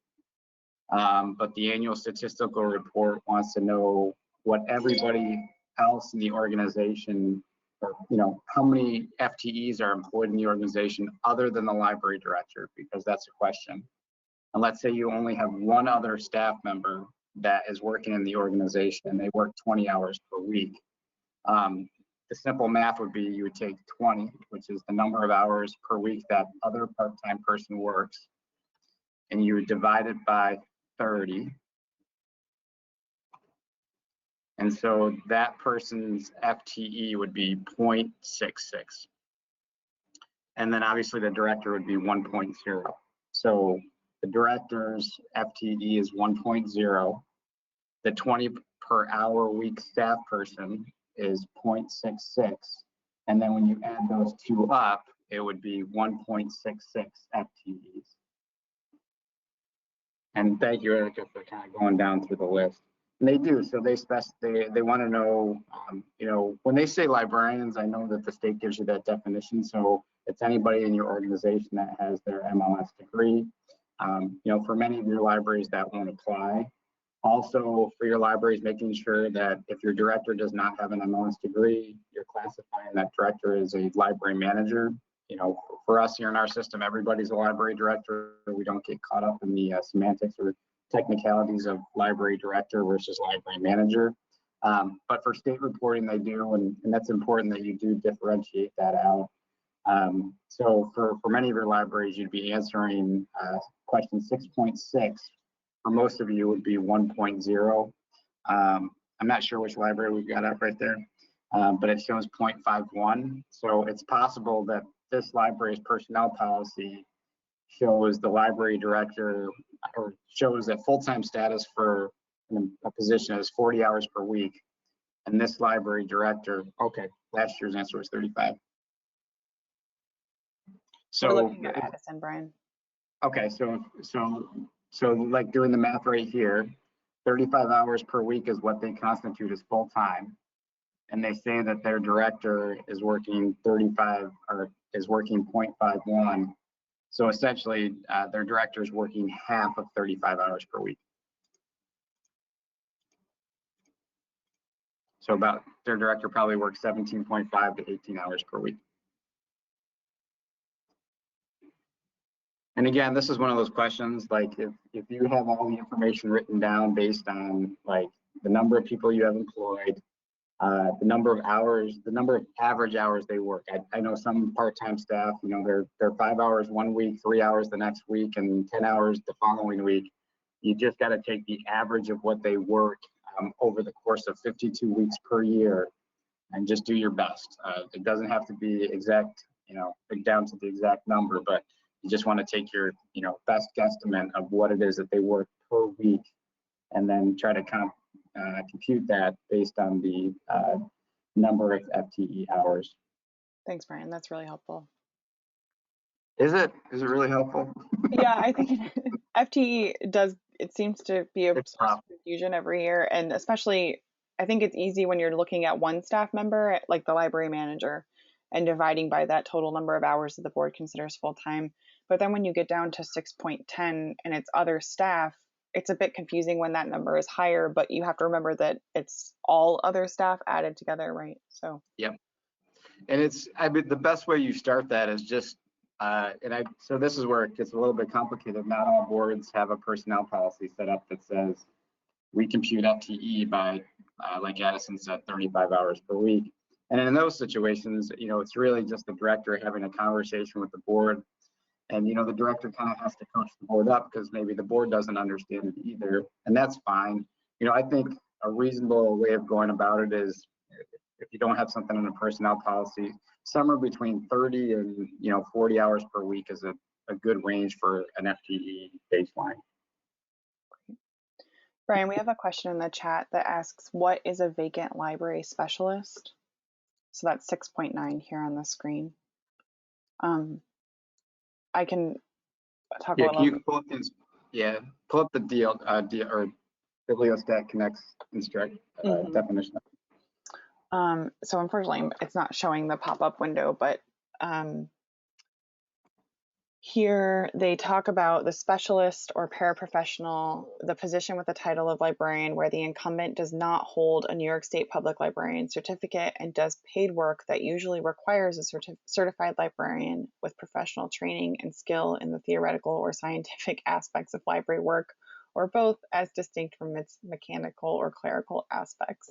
but the annual statistical report wants to know what everybody else in the organization, or how many FTEs are employed in the organization other than the library director, because that's a question. And let's say you only have one other staff member that is working in the organization and they work 20 hours per week. The simple math would be you would take 20, which is the number of hours per week that other part-time person works, and you would divide it by 30. And so that person's FTE would be 0.66. And then obviously the director would be 1.0. So the director's FTE is 1.0. The 20 per hour week staff person is 0.66. And then when you add those two up, it would be 1.66 FTEs. And thank you, Erika, for kind of going down through the list. And they do, so they want to know, when they say librarians, I know that the state gives you that definition. So it's anybody in your organization that has their MLS degree. For many of your libraries that won't apply. Also, for your libraries, making sure that if your director does not have an MLS degree, you're classifying that director as a library manager. For us here in our system, everybody's a library director. We don't get caught up in the semantics or technicalities of library director versus library manager. But for state reporting, they do, and that's important that you do differentiate that out. So for many of your libraries, you'd be answering question 6.6. For most of you, would be 1.0. I'm not sure which library we've got up right there, but it shows 0.51. So it's possible that this library's personnel policy shows the library director, or shows that full-time status for a position is 40 hours per week. And this library director, okay, last year's answer was 35. So we're looking at Addison, Brian. Okay, so like doing the math right here, 35 hours per week is what they constitute as full-time. And they say that their director is working 35 or is working 0.51. So essentially their director is working half of 35 hours per week. So about their director probably works 17.5 to 18 hours per week. And again, this is one of those questions, like if you have all the information written down based on like the number of people you have employed, the number of hours, the number of average hours they work. I know some part-time staff, you know, they're 5 hours one week, 3 hours the next week, and 10 hours the following week. You just got to take the average of what they work over the course of 52 weeks per year and just do your best. It doesn't have to be exact, you know, down to the exact number, but you just want to take your, you know, best guesstimate of what it is that they work per week, and then try to compute that based on the number of FTE hours. Thanks, Brian. That's really helpful. Is it really helpful? Yeah, I think FTE does. It seems to be a source of confusion every year, and especially I think it's easy when you're looking at one staff member, like the library manager, and dividing by that total number of hours that the board considers full-time. But then when you get down to 6.10 and it's other staff, it's a bit confusing when that number is higher, but you have to remember that it's all other staff added together, right? So. Yep. And it's, I mean, the best way you start that is just, so this is where it gets a little bit complicated. Not all boards have a personnel policy set up that says we compute FTE by, like Addison said, 35 hours per week. And in those situations, you know, it's really just the director having a conversation with the board. And, you know, the director kind of has to coach the board up because maybe the board doesn't understand it either. And that's fine. You know, I think a reasonable way of going about it is if you don't have something in a personnel policy, somewhere between 30 and, you know, 40 hours per week is a good range for an FTE baseline. Brian, we have a question in the chat that asks, what is a vacant library specialist? So that's 6.9 here on the screen. I can talk a little. Can you pull up this? Yeah, pull up the deal or Bibliostat Connect's instruct definition. So unfortunately, it's not showing the pop-up window, but here they talk about the specialist or paraprofessional, the position with the title of librarian where the incumbent does not hold a New York State Public Librarian certificate and does paid work that usually requires a certified librarian with professional training and skill in the theoretical or scientific aspects of library work, or both, as distinct from its mechanical or clerical aspects.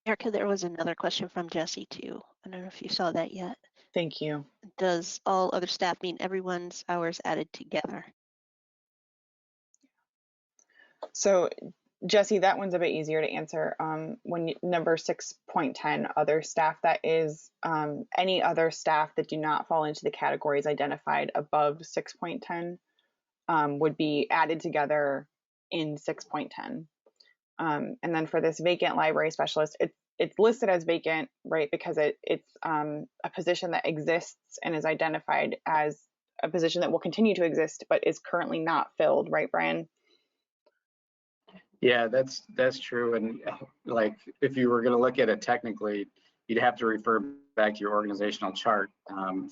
Erika, there was another question from Jesse too. I don't know if you saw that yet. Thank you. Does all other staff mean everyone's hours added together? So Jesse, that one's a bit easier to answer. When number 6.10, other staff, that is any other staff that do not fall into the categories identified above 6.10 would be added together in 6.10. And then for this vacant library specialist, it's listed as vacant, right? Because it's a position that exists and is identified as a position that will continue to exist, but is currently not filled, right, Brian? Yeah, that's true. And like, if you were going to look at it technically, you'd have to refer back to your organizational chart.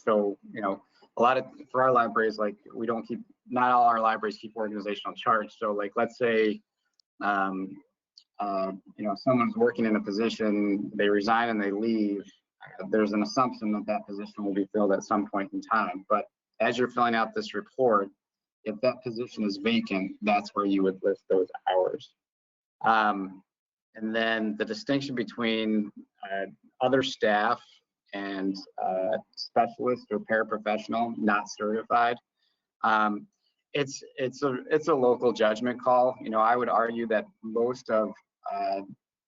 So, you know, for our libraries, like we don't keep, not all our libraries keep organizational charts. So like, let's say, you know, someone's working in a position, they resign and they leave, there's an assumption that that position will be filled at some point in time. But as you're filling out this report, if that position is vacant, that's where you would list those hours. And And then the distinction between other staff and specialist or paraprofessional not certified, it's a local judgment call. You know, I would argue that most of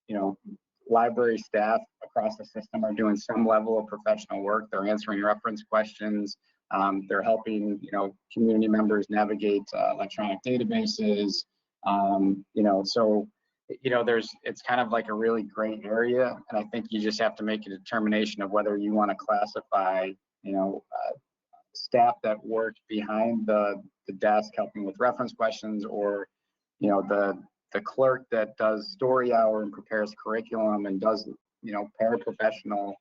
you know, library staff across the system are doing some level of professional work. They're answering reference questions. They're helping, you know, community members navigate electronic databases. You know, so, you know, it's kind of like a really gray area. And I think you just have to make a determination of whether you want to classify, you know, staff that work behind the desk helping with reference questions, or, you know, the clerk that does story hour and prepares curriculum and does, you know, paraprofessional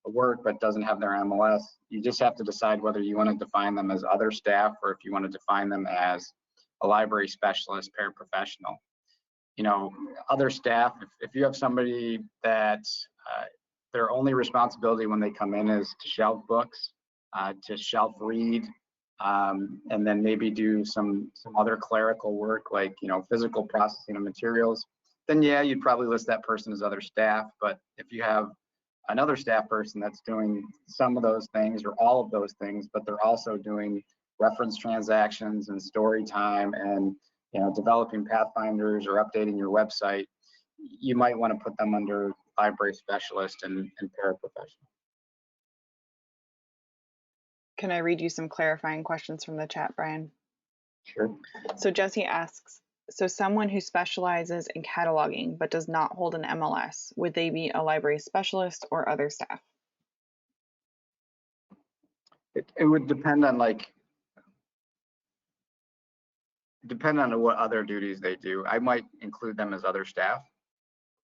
work but doesn't have their MLS. You just have to decide whether you want to define them as other staff or if you want to define them as a library specialist, paraprofessional. You know, other staff, if you have somebody that their only responsibility when they come in is to shelf books, to shelf read, and then maybe do some other clerical work like, you know, physical processing of materials, then yeah, you'd probably list that person as other staff. But if you have another staff person that's doing some of those things or all of those things, but they're also doing reference transactions and story time and, you know, developing pathfinders or updating your website, you might want to put them under library specialist and paraprofessional. Can I read you some clarifying questions from the chat, Brian? Sure. So Jesse asks, so someone who specializes in cataloging but does not hold an MLS, would they be a library specialist or other staff? It would depend on what other duties they do. I might include them as other staff.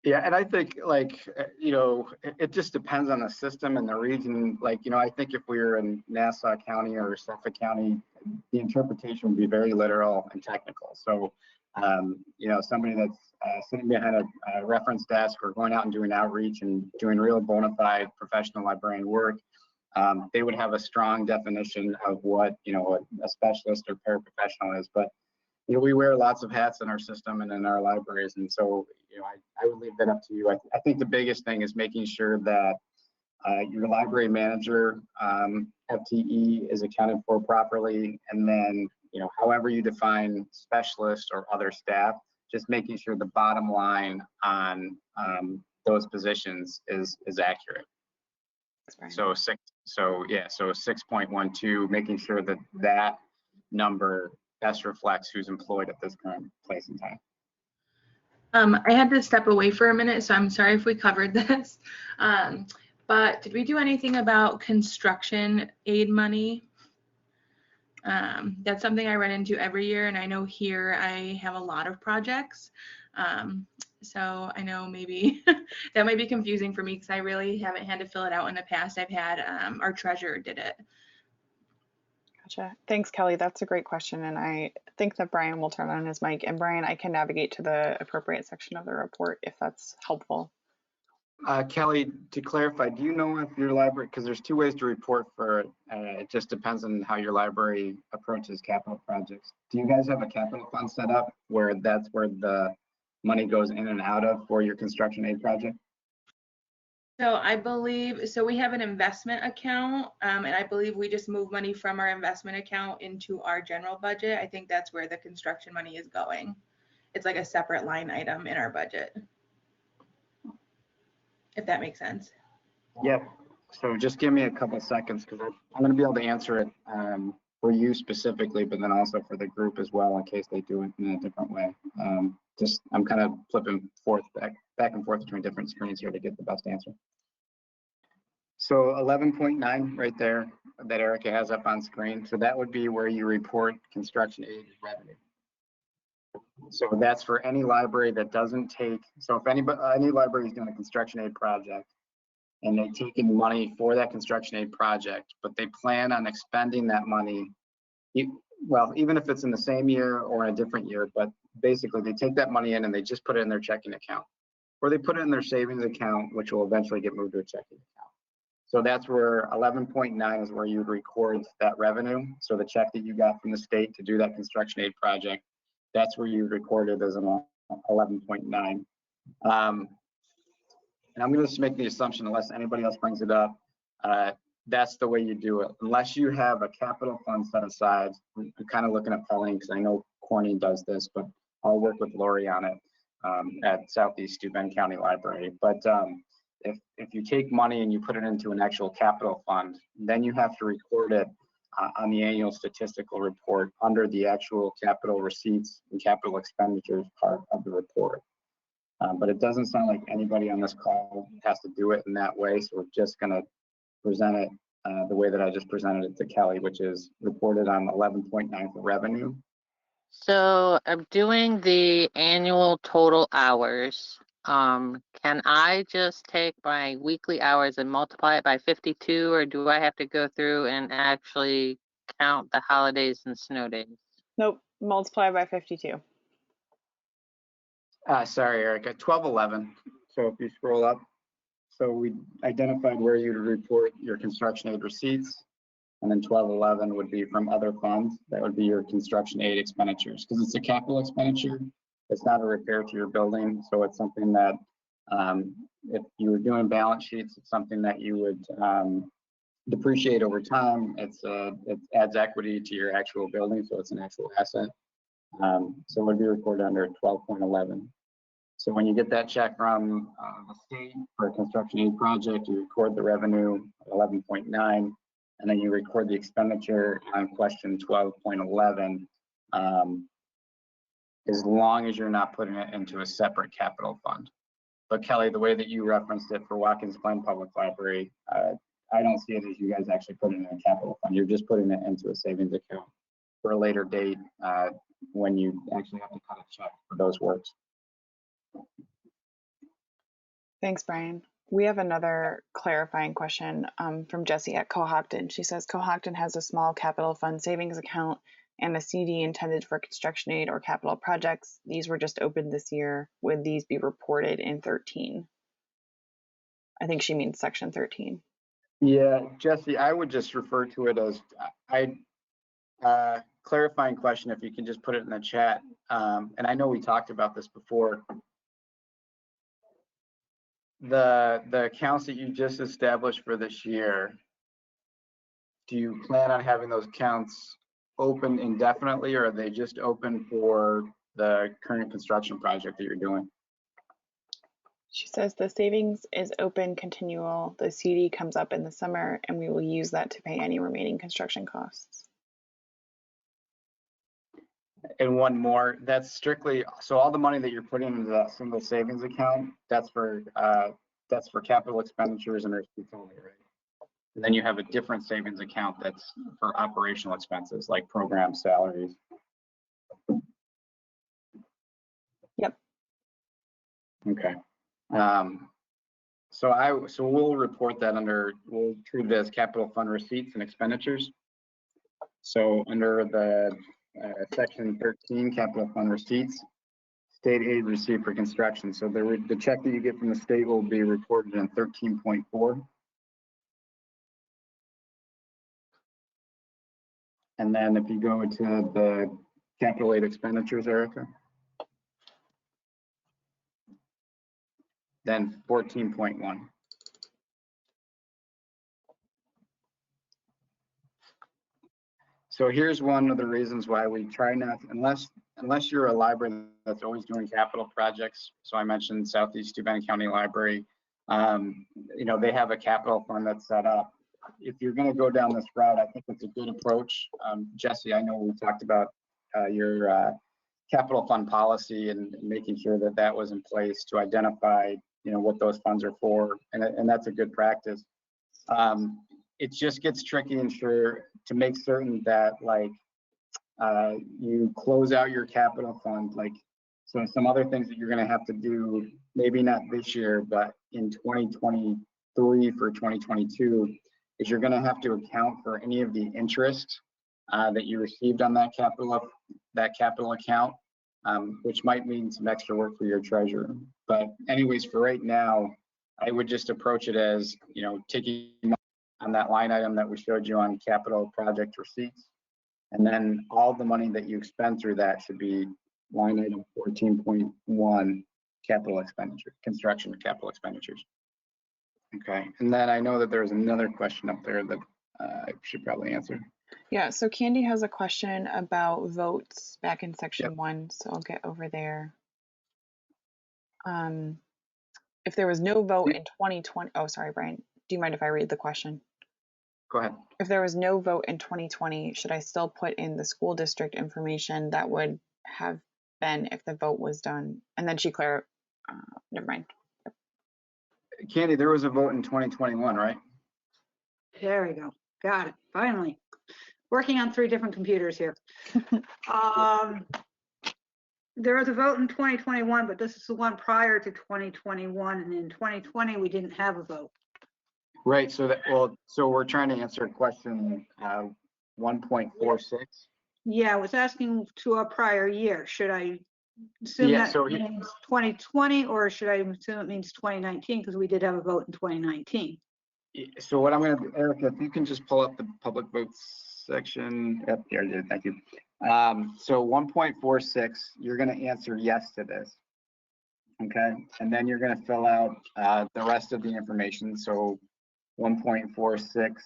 Yeah, and I think, like, you know, it just depends on the system and the region. Like, you know, I think if we were in Nassau County or Suffolk County, the interpretation would be very literal and technical. So, you know, somebody that's sitting behind a reference desk or going out and doing outreach and doing real bona fide professional librarian work, they would have a strong definition of what, you know, a specialist or paraprofessional is. But, you know, we wear lots of hats in our system and in our libraries, and so, you know, I would leave that up to you. I think the biggest thing is making sure that your library manager FTE is accounted for properly, and then, you know, however you define specialists or other staff, just making sure the bottom line on those positions is accurate. So 6.12, making sure that that number best reflects who's employed at this current place in time. I had to step away for a minute, so I'm sorry if we covered this. But did we do anything about construction aid money? That's something I run into every year, and I know here I have a lot of projects. So I know maybe that might be confusing for me because I really haven't had to fill it out in the past. I've had our treasurer did it. Gotcha. Thanks, Kelly. That's a great question. And I think that Brian will turn on his mic. And Brian, I can navigate to the appropriate section of the report if that's helpful. Kelly, to clarify, do you know if your library, because there's two ways to report for it, it just depends on how your library approaches capital projects. Do you guys have a capital fund set up where that's where the money goes in and out of for your construction aid project? So I believe, so we have an investment account, and I believe we just move money from our investment account into our general budget. I think that's where the construction money is going. It's like a separate line item in our budget, if that makes sense. Yep. So just give me a couple of seconds because I'm going to be able to answer it for you specifically, but then also for the group as well in case they do it in a different way. I'm kind of flipping back and forth between different screens here to get the best answer. So 11.9 right there that Erika has up on screen. So that would be where you report construction aid revenue. So that's for any library that doesn't take, so if any library is doing a construction aid project and they're taking money for that construction aid project, but they plan on expending that money, well, even if it's in the same year or in a different year, but basically they take that money in and they just put it in their checking account, or they put it in their savings account, which will eventually get moved to a checking account. So that's where 11.9 is where you would record that revenue. So the check that you got from the state to do that construction aid project, that's where you record it as an 11.9. And I'm going to just make the assumption, unless anybody else brings it up, that's the way you do it. Unless you have a capital fund set aside, I'm kind of looking at Pauline because I know Corning does this, but I'll work with Lori on it at Southeast Steuben County Library. But if you take money and you put it into an actual capital fund, then you have to record it on the annual statistical report under the actual capital receipts and capital expenditures part of the report. But it doesn't sound like anybody on this call has to do it in that way, so we're just going to present it the way that I just presented it to Kelly, which is reported on 11.9 for revenue. So I'm doing the annual total hours. Can I just take my weekly hours and multiply it by 52, or do I have to go through and actually count the holidays and snow days? Nope, multiply by 52. Sorry, Erica, 1211. So if you scroll up, so we identified where you would report your construction aid receipts, and then 1211 would be from other funds. That would be your construction aid expenditures, because it's a capital expenditure. It's not a repair to your building, so it's something that if you were doing balance sheets, it's something that you would depreciate over time. It adds equity to your actual building, so it's an actual asset. So it would be recorded under 12.11. So when you get that check from the state for a construction aid project, you record the revenue at 11.9, and then you record the expenditure on question 12.11, as long as you're not putting it into a separate capital fund. But Kelly, the way that you referenced it for Watkins Glen Public Library, I don't see it as you guys actually putting it in a capital fund. You're just putting it into a savings account for a later date when you actually have to cut a check for those works. Thanks, Brian. We have another clarifying question from Jessie at Cohocton. She says Cohocton has a small capital fund savings account and a CD intended for construction aid or capital projects. These were just opened this year. Would these be reported in 13? I think she means section 13. Yeah, Jesse, I would just refer to it as clarifying question, if you can just put it in the chat. And I know we talked about this before. The accounts that you just established for this year, do you plan on having those accounts open indefinitely, or are they just open for the current construction project that you're doing? She says the savings is open continual. The CD comes up in the summer, and we will use that to pay any remaining construction costs. And one more, that's strictly, so all the money that you're putting into that single savings account, that's for capital expenditures and receipts only, right? And then you have a different savings account that's for operational expenses like program salaries. Yep. Okay. So we'll report that under, we'll treat it as capital fund receipts and expenditures. So under the section 13, capital fund receipts, state aid received for construction. So the check that you get from the state will be reported in 13.4. And then if you go to the capital aid expenditures, Erica, then 14.1. So here's one of the reasons why we try not, unless you're a library that's always doing capital projects. So I mentioned Southeast Steuben County Library, you know, they have a capital fund that's set up. If you're going to go down this route, I think it's a good approach. Jesse, I know we talked about your capital fund policy and making sure that that was in place to identify, you know, what those funds are for, and that's a good practice. It just gets tricky to make certain that like you close out your capital fund. Like, so some other things that you're going to have to do, maybe not this year, but in 2023 for 2022, is you're going to have to account for any of the interest that you received on that capital account, which might mean some extra work for your treasurer. But anyways, for right now, I would just approach it as, you know, taking on that line item that we showed you on capital project receipts, and then all the money that you expend through that should be line item 14.1 capital expenditure, construction capital expenditures. Okay, and then I know that there's another question up there that I should probably answer. Yeah, so Candy has a question about votes back in section Yep. 1, so I'll get over there. If there was no vote in 2020, oh, sorry, Brian, do you mind if I read the question? Go ahead. If there was no vote in 2020, should I still put in the school district information that would have been if the vote was done? And then she never mind. Candy, there was a vote in 2021, right? There we go. Got it. Finally. Working on 3 different computers here. There was a vote in 2021, but this is the one prior to 2021. And in 2020, we didn't have a vote. Right. So so we're trying to answer question 1.46. Yeah, I was asking to a prior year. Should I assume that means 2020, or should I assume it means 2019 because we did have a vote in 2019? So what I'm going to do, Erica, if you can just pull up the public votes section. Yep, here it is. Thank you. So 1.46, you're going to answer yes to this. Okay, and then you're going to fill out the rest of the information. So 1.46-1,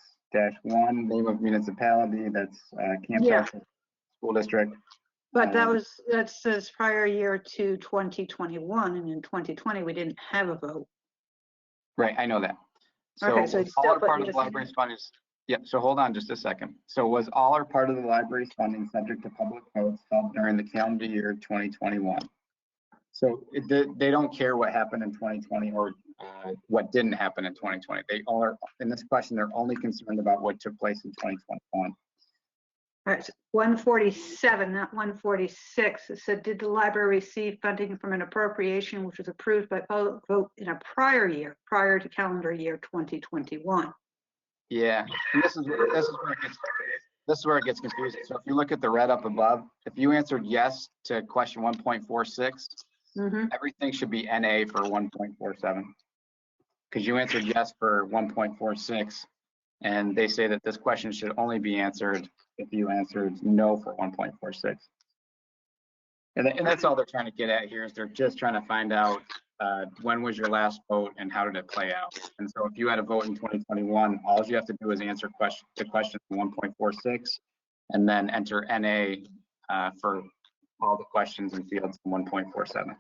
name of municipality, that's Camp School District. But that says prior year to 2021, and in 2020 we didn't have a vote. Right, I know that. So, okay, so all or part of the library's funding. Yep. So hold on just a second. So was all or part of the library's funding subject to public votes held during the calendar year 2021? So they don't care what happened in 2020 or what didn't happen in 2020. They all are, in this question, they're only concerned about what took place in 2021. All right, so 147, not 146. It said, did the library receive funding from an appropriation which was approved by public vote in a prior year, prior to calendar year 2021? Yeah, and this is where it gets confusing. So if you look at the red up above, if you answered yes to question 1.46, everything should be NA for 1.47, because you answered yes for 1.46, and they say that this question should only be answered if you answered no for 1.46. And that's all they're trying to get at here, is they're just trying to find out when was your last vote and how did it play out. And so if you had a vote in 2021, all you have to do is answer the question 1.46 and then enter NA for all the questions and fields in 1.47.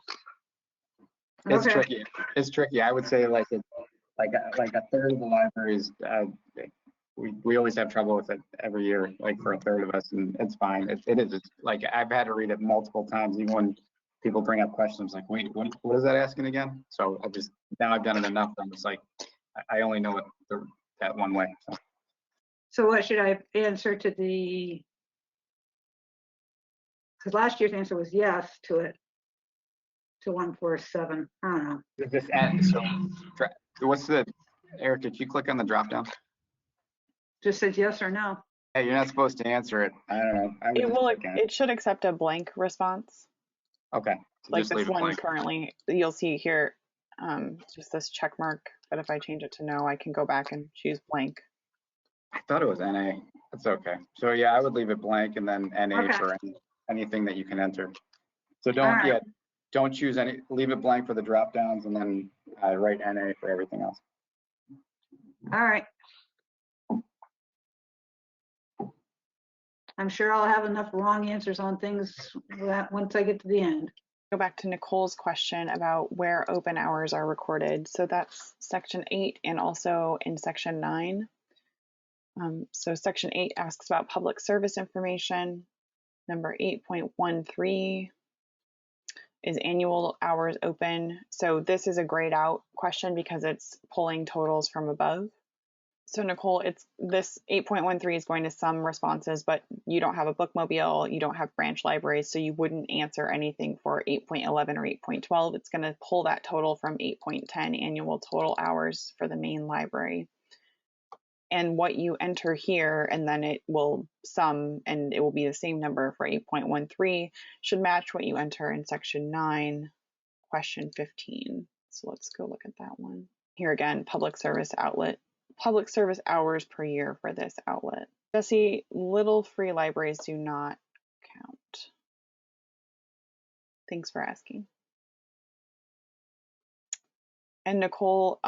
It's tricky. It's tricky. I would say like a third of the libraries, we always have trouble with it every year, like for a third of us, and it's fine. It is. It's like I've had to read it multiple times, even when people bring up questions like, wait, what is that asking again? So now I've done it enough. I'm just like, I only know it that one way. So what should I answer to the, because last year's answer was yes to it, to 147. I don't know. This end, so what's the, Erika, did you click on the drop down? Just says yes or no. Hey, you're not supposed to answer it. I don't know. It should accept a blank response. Okay. So like this one blank. Currently, you'll see here, just this check mark. But if I change it to no, I can go back and choose blank. I thought it was NA. That's okay. So yeah, I would leave it blank and then NA for anything that you can enter. So don't choose any. Leave it blank for the drop downs and then write NA for everything else. All right. I'm sure I'll have enough wrong answers on things once I get to the end. Go back to Nicole's question about where open hours are recorded. So that's section 8 and also in section 9. So section 8 asks about public service information. Number 8.13 is annual hours open. So this is a grayed out question because it's pulling totals from above. So Nicole, this 8.13 is going to some responses, but you don't have a bookmobile, you don't have branch libraries, so you wouldn't answer anything for 8.11 or 8.12. It's going to pull that total from 8.10 annual total hours for the main library. And what you enter here, and then it will sum, and it will be the same number for 8.13, should match what you enter in section 9, question 15. So let's go look at that one. Here again, public service hours per year for this outlet. Jesse, little free libraries do not count. Thanks for asking. And Nicole,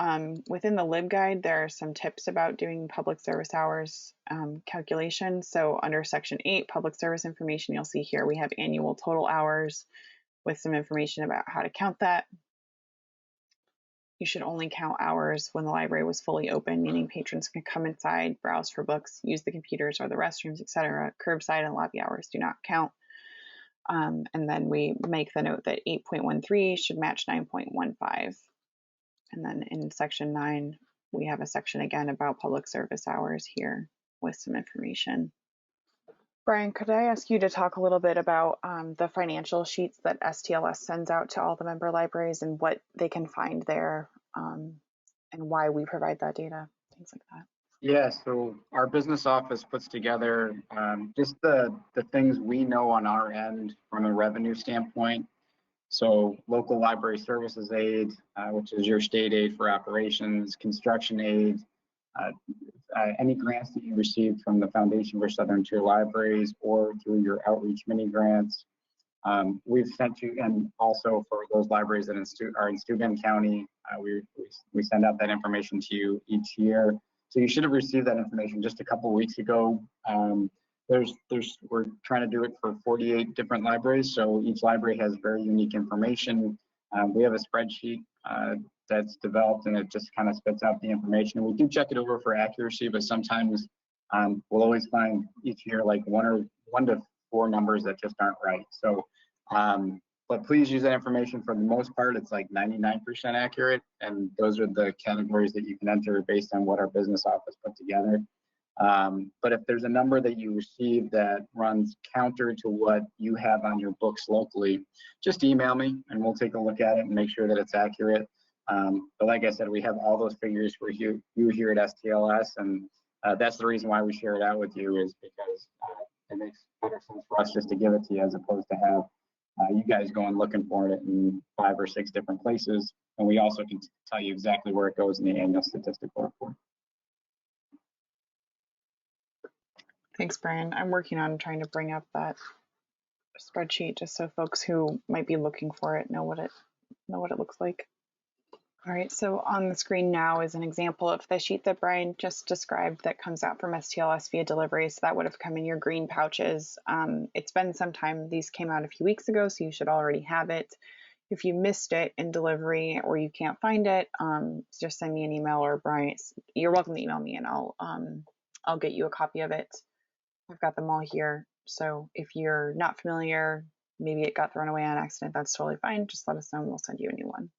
within the LibGuide, there are some tips about doing public service hours calculation. So under section 8, public service information, you'll see here we have annual total hours with some information about how to count that. You should only count hours when the library was fully open, meaning patrons can come inside, browse for books, use the computers or the restrooms, etc. Curbside and lobby hours do not count. And then we make the note that 8.13 should match 9.15. And then in section 9, we have a section again about public service hours here with some information. Brian, could I ask you to talk a little bit about the financial sheets that STLS sends out to all the member libraries and what they can find there and why we provide that data, things like that? Yeah, so our business office puts together just the things we know on our end from a revenue standpoint. So local library services aid, which is your state aid for operations, construction aid, any grants that you received from the Foundation for Southern Tier Libraries or through your outreach mini grants. We've sent you, and also for those libraries that are in Steuben County, we send out that information to you each year. So you should have received that information just a couple of weeks ago. We're trying to do it for 48 different libraries, so each library has very unique information. We have a spreadsheet that's developed, and it just kind of spits out the information. We do check it over for accuracy, but sometimes we'll always find each year like one to four numbers that just aren't right. So, but please use that information. For the most part, it's like 99% accurate, and those are the categories that you can enter based on what our business office put together. But if there's a number that you receive that runs counter to what you have on your books locally, just email me and we'll take a look at it and make sure that it's accurate. But like I said, we have all those figures for you here at STLS, and that's the reason why we share it out with you, is because it makes better sense for us just to give it to you as opposed to have you guys going looking for it in 5 or 6 different places. And we also can tell you exactly where it goes in the annual statistical report. Thanks, Brian. I'm working on trying to bring up that spreadsheet just so folks who might be looking for it know what it looks like. All right, so on the screen now is an example of the sheet that Brian just described that comes out from STLS via delivery. So that would have come in your green pouches. It's been some time. These came out a few weeks ago, so you should already have it. If you missed it in delivery or you can't find it, just send me an email, or Brian, you're welcome to email me, and I'll get you a copy of it. I've got them all here. So if you're not familiar, maybe it got thrown away on accident, that's totally fine. Just let us know and we'll send you a new one.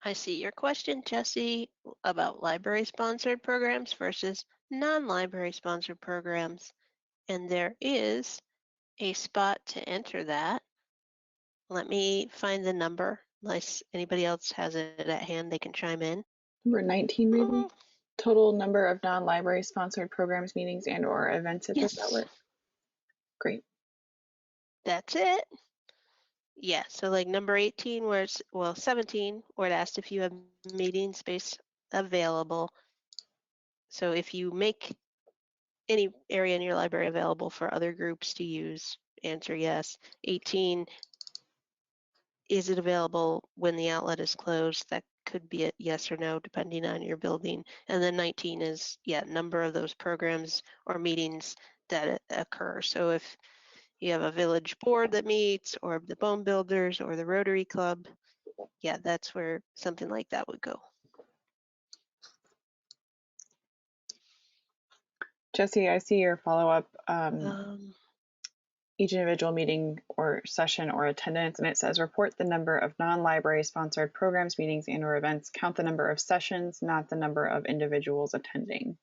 I see your question, Jesse, about library-sponsored programs versus non-library sponsored programs. And there is a spot to enter that. Let me find the number. Unless anybody else has it at hand, they can chime in. Number 19, maybe? Total number of non-library sponsored programs, meetings, and or events at this outlet. Great. That's it. Yeah, so like number 18, where it's, well, 17, where it asked if you have meeting space available. So if you make any area in your library available for other groups to use, answer yes. 18, is it available when the outlet is closed? That could be a yes or no, depending on your building. And then 19 is, yeah, number of those programs or meetings that occur. So if you have a village board that meets, or the Bone Builders, or the Rotary Club, yeah, that's where something like that would go. Jesse, I see your follow-up. Each individual meeting or session or attendance, and it says report the number of non-library sponsored programs, meetings, and or events. Count the number of sessions, not the number of individuals attending.